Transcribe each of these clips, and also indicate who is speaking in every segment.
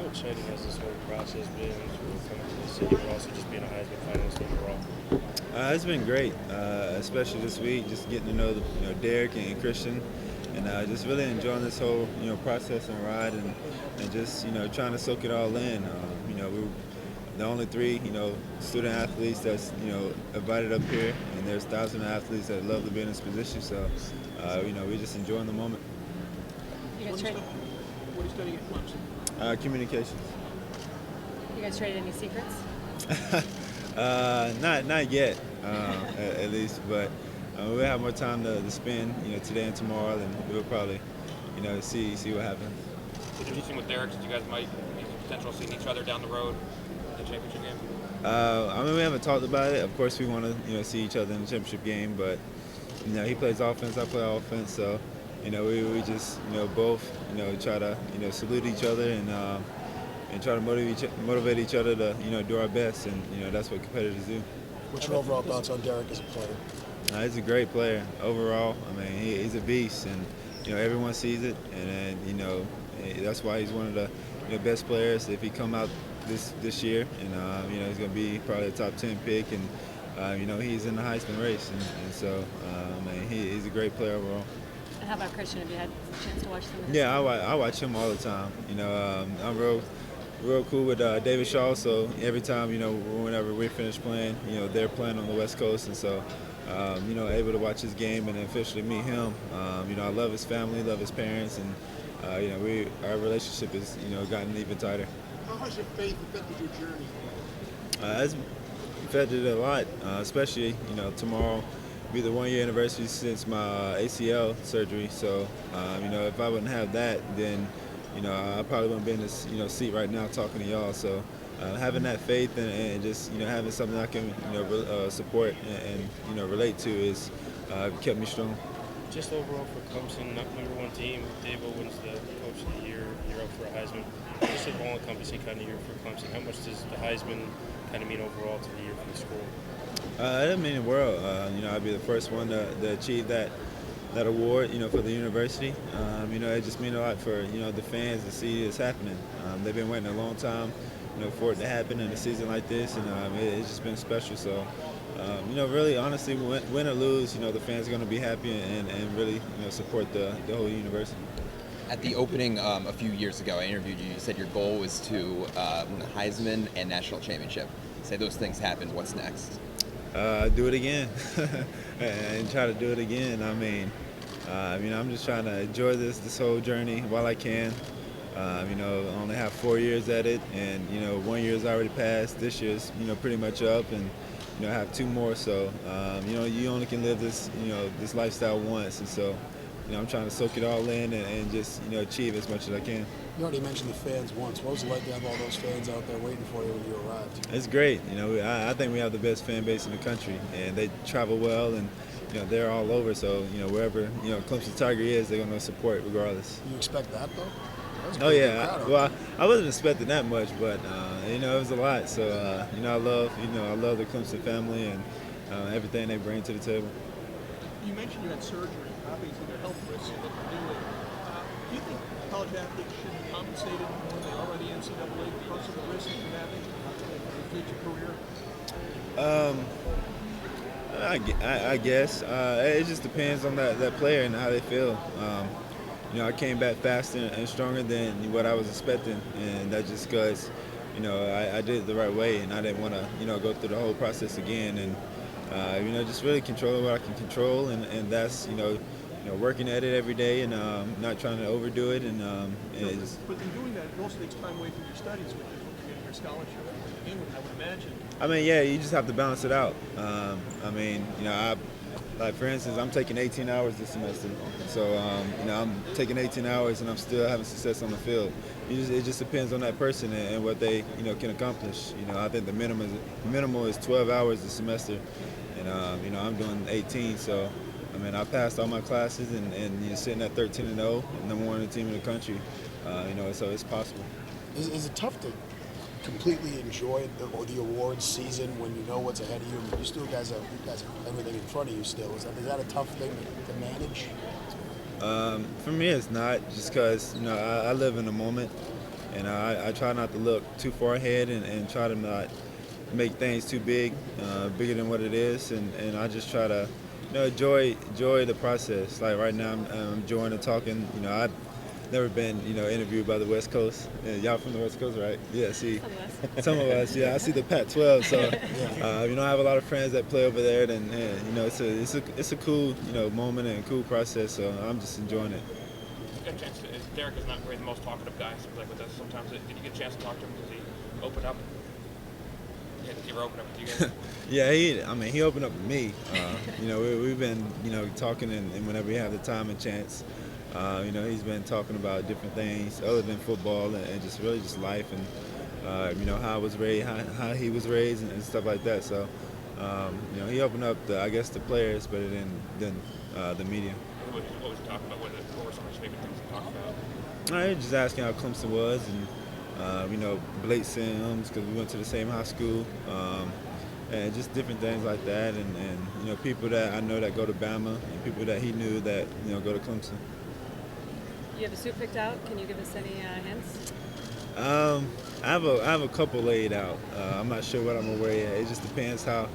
Speaker 1: exciting has this whole process been for coming to the city, but also just being a Heisman finalist overall?
Speaker 2: It's been great, especially this week, just getting to know Derek and Christian, and just really enjoying this whole process and ride, and just trying to soak it all in. We're the only three student athletes that's invited up here, and there's thousands of athletes that love to be in this position. So we're just enjoying the moment.
Speaker 3: You guys trade?
Speaker 4: What are you studying at Clemson?
Speaker 2: Communications.
Speaker 3: You guys traded any secrets?
Speaker 2: Not yet, at least, but we'll have more time to spend, today and tomorrow, and we'll probably, see what happens.
Speaker 4: Did you see with Derek that you guys might be potential seeing each other down the road in the championship game?
Speaker 2: We haven't talked about it. Of course, we want to, see each other in the championship game, but he plays offense, I play offense, so we just, both, try to, salute each other and try to motivate each other to, do our best, and that's what competitors do.
Speaker 5: What's your overall thoughts on Derek as a player?
Speaker 2: He's a great player overall. I mean, he's a beast, and everyone sees it, and that's why he's one of the best players. If he come out this year, and he's going to be probably a top 10 pick, and he's in the Heisman race, and so he's a great player overall.
Speaker 3: And how about Christian? Have you had a chance to watch them?
Speaker 2: Yeah, I watch him all the time. I'm real cool with David Shaw, so every time, whenever we finish playing, they're playing on the West Coast, and so, able to watch his game and officially meet him. I love his family, love his parents, and, our relationship has, gotten even tighter.
Speaker 4: How has your faith affected your journey?
Speaker 2: It's affected it a lot, especially, tomorrow be the 1 year anniversary since my ACL surgery, so, if I wouldn't have that, then I probably wouldn't be in this, seat right now talking to y'all. So having that faith and just, having something I can, support and relate to is kept me strong.
Speaker 1: Just overall for Clemson, #1 team, Dabo wins the Coach of the Year. You're up for a Heisman. Just an all-encompassing kind of year for Clemson. How much does the Heisman kind of mean overall to the year for the school?
Speaker 2: It doesn't mean the world. I'd be the first one to achieve that award, for the university. It just means a lot for, the fans to see this happening. They've been waiting a long time, for it to happen in a season like this, and it's just been special. So, really, honestly, win or lose, the fans are going to be happy and really, support the whole university.
Speaker 6: At the opening a few years ago, I interviewed you. You said your goal was to win the Heisman and national championship. Say those things happened. What's next?
Speaker 2: Do it again and try to do it again. I'm just trying to enjoy this whole journey while I can. I only have 4 years at it, and 1 year's already passed. This year's pretty much up, and I have 2 more. So you only can live this this lifestyle once, and so I'm trying to soak it all in and just achieve as much as I can.
Speaker 5: You already mentioned the fans once. What was it like to have all those fans out there waiting for you when you arrived?
Speaker 2: It's great. I think we have the best fan base in the country, and they travel well, and they're all over. So wherever Clemson Tiger is, they're gonna support regardless.
Speaker 5: You expect that though?
Speaker 2: Oh yeah. Well, I wasn't expecting that much, but it was a lot. So I love the Clemson family and everything they bring to the table.
Speaker 4: You mentioned you had surgery. Obviously, there are health risks that you're doing. Do you think college athletes should be compensated when they are in the NCAA because of the risks you're having in your future career?
Speaker 2: I guess it just depends on that player and how they feel. I came back faster and stronger than what I was expecting, and that's just because I did it the right way, and I didn't want to go through the whole process again, and just really controlling what I can control, and that's working at it every day and not trying to overdo it, and it's.
Speaker 4: But in doing that, it also takes time away from your studies, which is what you're getting your scholarship to begin with, I would imagine.
Speaker 2: Yeah, you just have to balance it out. Like for instance, I'm taking 18 hours this semester, so I'm taking 18 hours and I'm still having success on the field. It just depends on that person and what they can accomplish. I think the minimal is 12 hours this semester, and I'm doing 18. So I passed all my classes and sitting at 13-0, #1 team in the country. So it's possible.
Speaker 5: Is it tough to completely enjoy the awards season when you know what's ahead of you? You guys have everything in front of you still. Is that a tough thing to manage?
Speaker 2: For me, it's not, just because I live in the moment. and I try not to look too far ahead and try to not make things too big, bigger than what it is, and I just try to, enjoy the process. Like right now, I'm enjoying the talking. I've never been, interviewed by the West Coast. Y'all from the West Coast, right? Yeah. See, some of us. Yeah, I see the Pac-12. So, I have a lot of friends that play over there, and it's a cool, moment and a cool process. So I'm just enjoying it.
Speaker 7: Got a chance to, Derek is not really the most talkative guy. Seems like with us sometimes. Did you get a chance to talk to him? Does he open up? Yeah, did he ever open up with you guys?
Speaker 2: Yeah, he opened up with me. We've been, talking, and whenever we have the time and chance, he's been talking about different things other than football and just really just life and, how I was raised, how he was raised and stuff like that. So, he opened up the players better than the media.
Speaker 7: What was he talking about? What were some of his favorite things to talk about?
Speaker 2: He was just asking how Clemson was and, Blake Sims, because we went to the same high school, and just different things like that, and people that I know that go to Bama, and people that he knew that go to Clemson.
Speaker 3: You have a suit picked out. Can you give us any hints?
Speaker 2: I have a couple laid out. I'm not sure what I'm gonna wear yet. It just depends how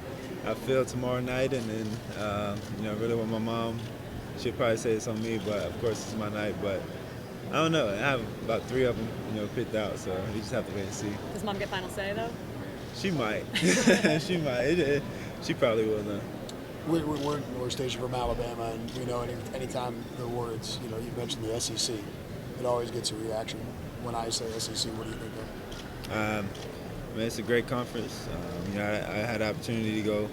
Speaker 2: I feel tomorrow night, and then really what my mom. She'll probably say it's on me, but of course it's my night. But I don't know. I have about 3 of them, picked out, so you just have to wait and see.
Speaker 3: Does Mom get final say though?
Speaker 2: She might. She might. She probably will though.
Speaker 5: We're stationed from Alabama, and we know anytime the words, you mentioned the SEC, it always gets a reaction. When I say SEC, what do you think of?
Speaker 2: It's a great conference. I had the opportunity to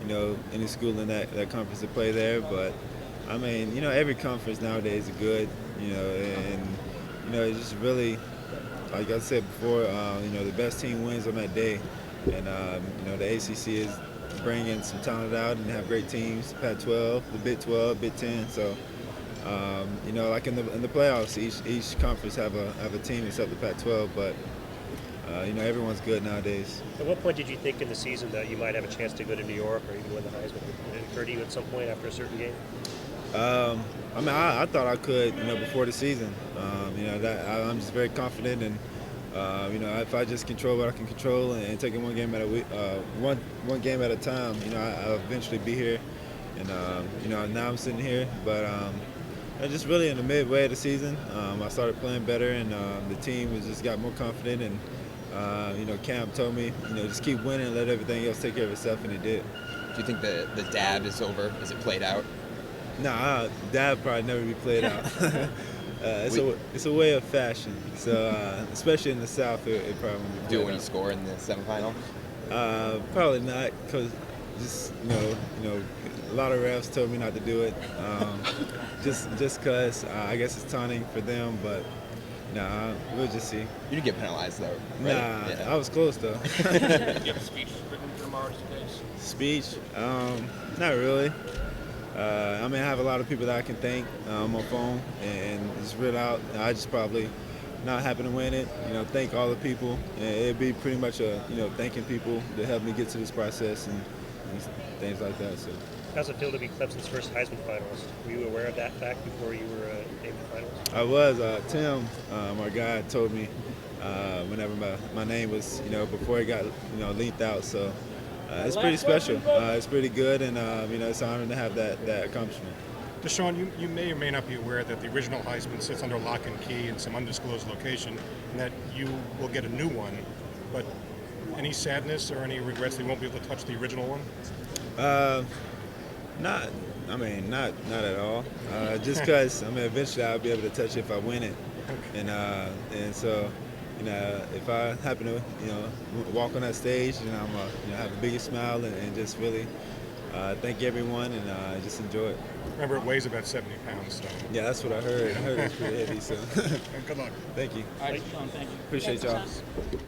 Speaker 2: go, any school in that conference to play there, but every conference nowadays is good, and it's just really, like I said before, the best team wins on that day, and the ACC is bringing some talent out and have great teams. Pac-12, the Big 12, Big 10. So, like in the playoffs, each conference have a team except the Pac-12, but everyone's good nowadays.
Speaker 8: At what point did you think in the season that you might have a chance to go to New York or even win the Heisman? Did it occur to you at some point after a certain game?
Speaker 2: I thought I could, before the season. I'm just very confident, and if I just control what I can control and take it one game at one game at a time, I'll eventually be here. And now I'm sitting here, but just really in the midway of the season, I started playing better, and the team just got more confident. And Cam told me, just keep winning and let everything else take care of itself, and it did.
Speaker 6: Do you think the dab is over? Is it played out?
Speaker 2: Nah, dab probably never be played out. It's a way of fashion. So especially in the South, it probably won't be played
Speaker 6: Do it when
Speaker 2: out.
Speaker 6: you score in the semifinal?
Speaker 2: Probably not, because just a lot of refs told me not to do it. Just because I guess it's taunting for them, but nah, we'll just see.
Speaker 6: You didn't get penalized though, right?
Speaker 2: Nah,
Speaker 6: Yeah.
Speaker 2: I was close though.
Speaker 7: Do you have a speech written for tomorrow just in case?
Speaker 2: Speech? Not really. I have a lot of people that I can thank on my phone and just read out. I just probably not happen to win it. Thank all the people. And it'd be pretty much thanking people that helped me get to this process and things like that. So.
Speaker 8: How's it feel to be Clemson's first Heisman finalist? Were you aware of that fact before you were named the finalist?
Speaker 2: I was. Tim, my guy, told me whenever my name was, before it got, leaked out. So it's pretty special. It's pretty good, and it's an honor to have that accomplishment.
Speaker 9: Deshaun, you may or may not be aware that the original Heisman sits under lock and key in some undisclosed location, and that you will get a new one. But any sadness or any regrets that you won't be able to touch the original one?
Speaker 2: Not at all. Just because eventually I'll be able to touch it if I win it, and so if I happen to walk on that stage, I'm have the biggest smile and just really thank everyone and just enjoy it.
Speaker 9: Remember, it weighs about 70 pounds. So.
Speaker 2: Yeah, that's what I heard. I heard it was pretty heavy. So
Speaker 9: Good luck.
Speaker 2: thank you.
Speaker 7: All right, Sean, thank you.
Speaker 2: Appreciate y'all.
Speaker 3: Thanks, Sean.